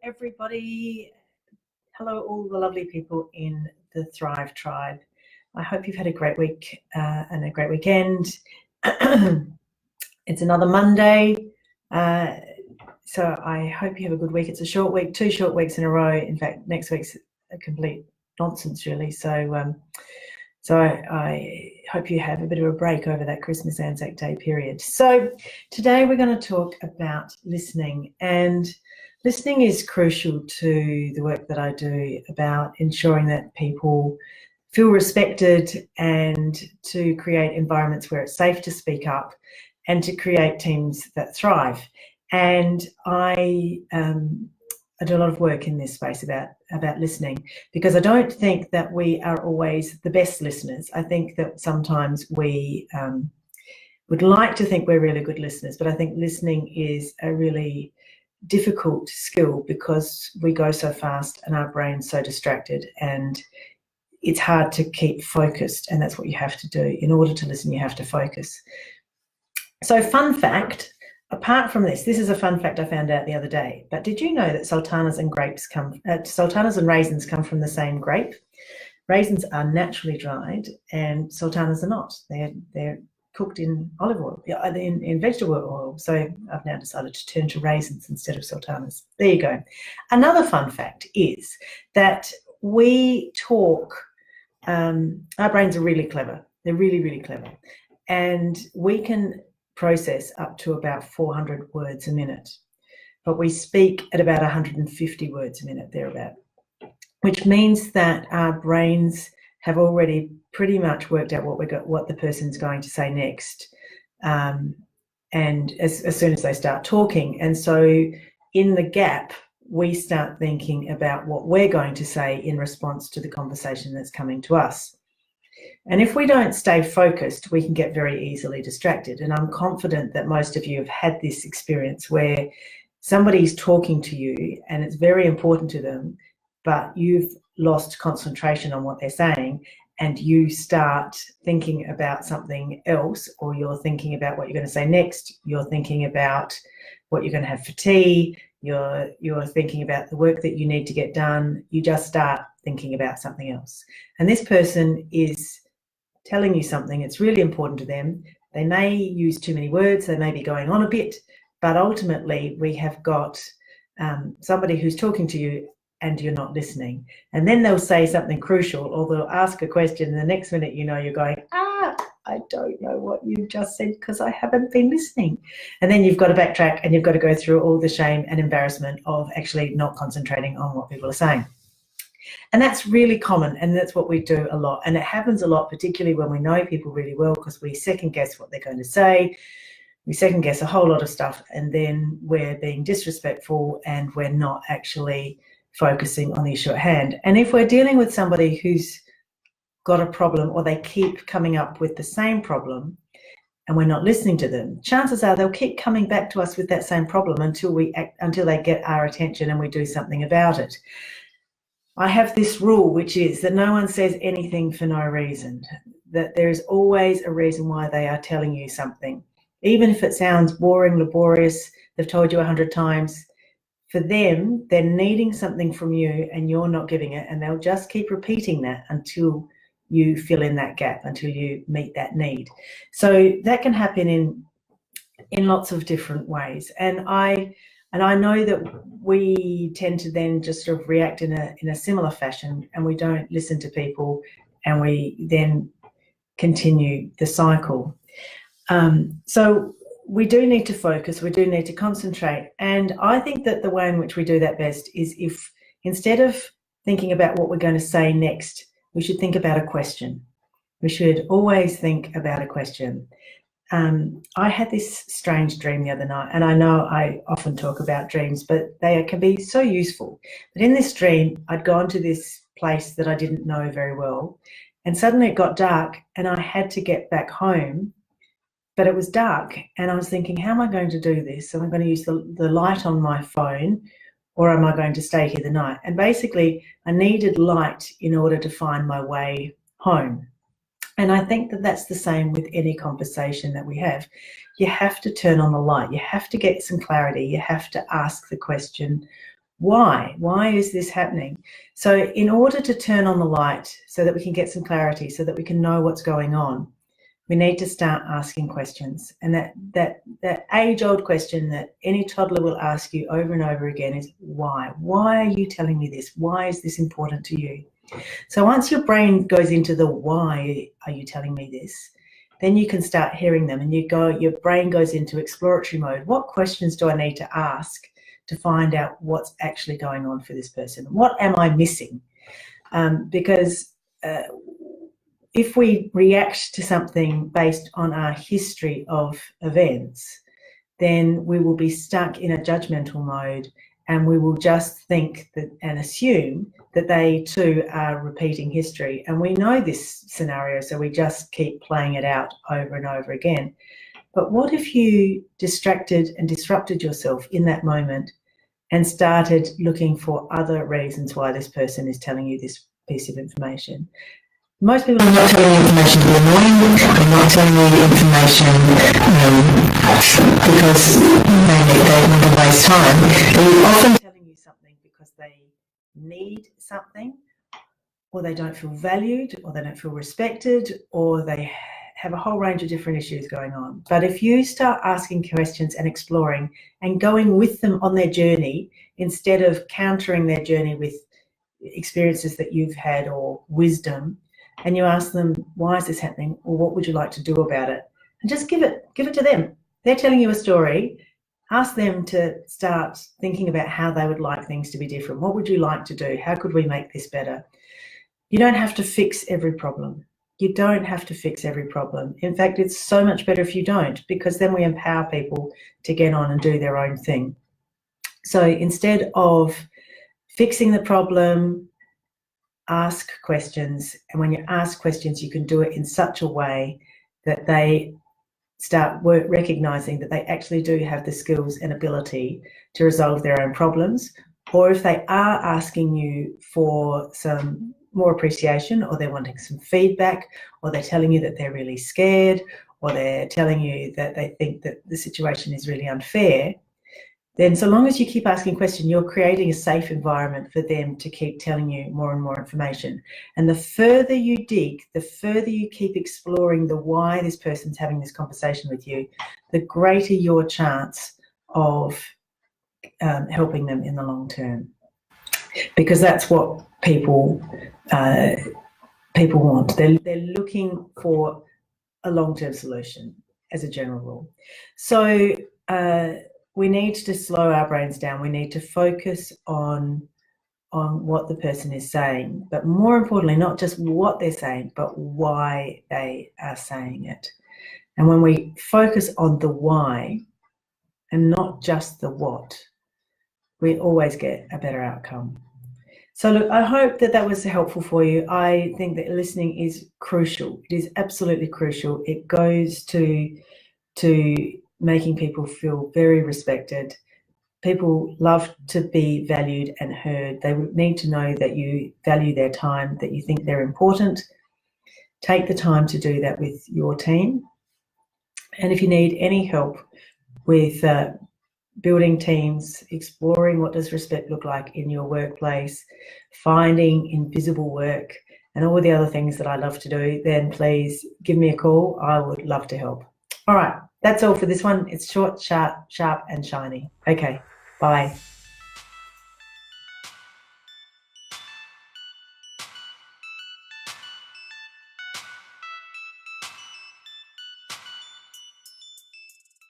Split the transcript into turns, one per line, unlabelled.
everybody. Hello, all the lovely people in the Thrive Tribe. I hope you've had a great week and a great weekend. It's another Monday, so I hope you have a good week. It's a short week, 2 short weeks in a row. In fact, next week's a complete nonsense, really. So I hope you have a bit of a break over that Christmas Anzac Day period. So today we're going to talk about listening, and listening is crucial to the work that I do about ensuring that people feel respected and to create environments where it's safe to speak up and to create teams that thrive. And I do a lot of work in this space about listening, because I don't think that we are always the best listeners. I think that sometimes we would like to think we're really good listeners, but I think listening is a really difficult skill because we go so fast and our brain's so distracted, and it's hard to keep focused, and that's what you have to do. In order to listen, you have to focus. So fun fact, apart from this is a fun fact I found out the other day, but did you know that sultanas and raisins come from the same grape? Raisins are naturally dried and sultanas are not. They're cooked in olive oil, in vegetable oil. So I've now decided to turn to raisins instead of sultanas. There you go. Another fun fact is that we talk, our brains are really clever. They're really, really clever. And we can process up to about 400 words a minute, but we speak at about 150 words a minute, thereabout, which means that our brains have already pretty much worked out what the person's going to say next, and as soon as they start talking. And so in the gap, we start thinking about what we're going to say in response to the conversation that's coming to us. And if we don't stay focused, we can get very easily distracted. And I'm confident that most of you have had this experience where somebody's talking to you and it's very important to them, but you've lost concentration on what they're saying, and you start thinking about something else, or you're thinking about what you're going to say next, you're thinking about what you're going to have for tea, you're thinking about the work that you need to get done. You just start thinking about something else. And this person is telling you something, it's really important to them. They may use too many words, they may be going on a bit, but ultimately we have got somebody who's talking to you and you're not listening. And then they'll say something crucial, or they'll ask a question, and the next minute you know you're going, I don't know what you just said because I haven't been listening. And then you've got to backtrack and you've got to go through all the shame and embarrassment of actually not concentrating on what people are saying. And that's really common, and that's what we do a lot. And it happens a lot, particularly when we know people really well, because we second guess what they're going to say. We second guess a whole lot of stuff, and then we're being disrespectful and we're not actually focusing on the issue at hand. And if we're dealing with somebody who's got a problem, or they keep coming up with the same problem, and we're not listening to them, chances are they'll keep coming back to us with that same problem until they get our attention and we do something about it. I have this rule, which is that no one says anything for no reason, that there is always a reason why they are telling you something. Even if it sounds boring, laborious, they've told you 100 times, for them, they're needing something from you and you're not giving it, and they'll just keep repeating that until you fill in that gap, until you meet that need. So that can happen in lots of different ways. And I know that we tend to then just sort of react in a similar fashion, and we don't listen to people, and we then continue the cycle. So we do need to focus, we do need to concentrate. And I think that the way in which we do that best is if, instead of thinking about what we're going to say next, we should think about a question. We should always think about a question. I had this strange dream the other night, and I know I often talk about dreams, but they can be so useful. But in this dream, I'd gone to this place that I didn't know very well, and suddenly it got dark and I had to get back home, but it was dark, and I was thinking, how am I going to do this? Am I going to use the light on my phone, or am I going to stay here the night? And basically, I needed light in order to find my way home. And I think that that's the same with any conversation that we have. You have to turn on the light. You have to get some clarity. You have to ask the question, Why? Why is this happening? So in order to turn on the light so that we can get some clarity, so that we can know what's going on, we need to start asking questions. And that age-old question that any toddler will ask you over and over again is why? Why are you telling me this? Why is this important to you? So once your brain goes into the why are you telling me this, then you can start hearing them, and your brain goes into exploratory mode. What questions do I need to ask to find out what's actually going on for this person? What am I missing? Because if we react to something based on our history of events, then we will be stuck in a judgmental mode, and we will just think that and assume that they too are repeating history. And we know this scenario, so we just keep playing it out over and over again. But what if you distracted and disrupted yourself in that moment and started looking for other reasons why this person is telling you this piece of information? Most people are not telling you information to be annoying. They're not telling you the information because they want to waste time. They're often telling you something because they need something, or they don't feel valued, or they don't feel respected, or they have a whole range of different issues going on. But if you start asking questions and exploring and going with them on their journey, instead of countering their journey with experiences that you've had or wisdom, and you ask them, why is this happening, or what would you like to do about it? And just give it to them. They're telling you a story. Ask them to start thinking about how they would like things to be different. What would you like to do? How could we make this better? You don't have to fix every problem. You don't have to fix every problem. In fact, it's so much better if you don't, because then we empower people to get on and do their own thing. So instead of fixing the problem, ask questions. And when you ask questions, you can do it in such a way that they start recognizing that they actually do have the skills and ability to resolve their own problems. Or if they are asking you for some more appreciation, or they're wanting some feedback, or they're telling you that they're really scared, or they're telling you that they think that the situation is really unfair, then so long as you keep asking questions, you're creating a safe environment for them to keep telling you more and more information. And the further you dig, the further you keep exploring the why this person's having this conversation with you, the greater your chance of helping them in the long term. Because that's what people want. They're looking for a long-term solution as a general rule. So we need to slow our brains down. We need to focus on what the person is saying, but more importantly, not just what they're saying, but why they are saying it. And when we focus on the why and not just the what, we always get a better outcome. So look, I hope that was helpful for you. I think that listening is crucial. It is absolutely crucial. It goes to making people feel very respected. People love to be valued and heard. They need to know that you value their time, that you think they're important. Take the time to do that with your team. And if you need any help with building teams, exploring what does respect look like in your workplace, finding invisible work, and all the other things that I love to do, then please give me a call. I would love to help. All right, that's all for this one. It's short, sharp, and shiny. Okay, bye.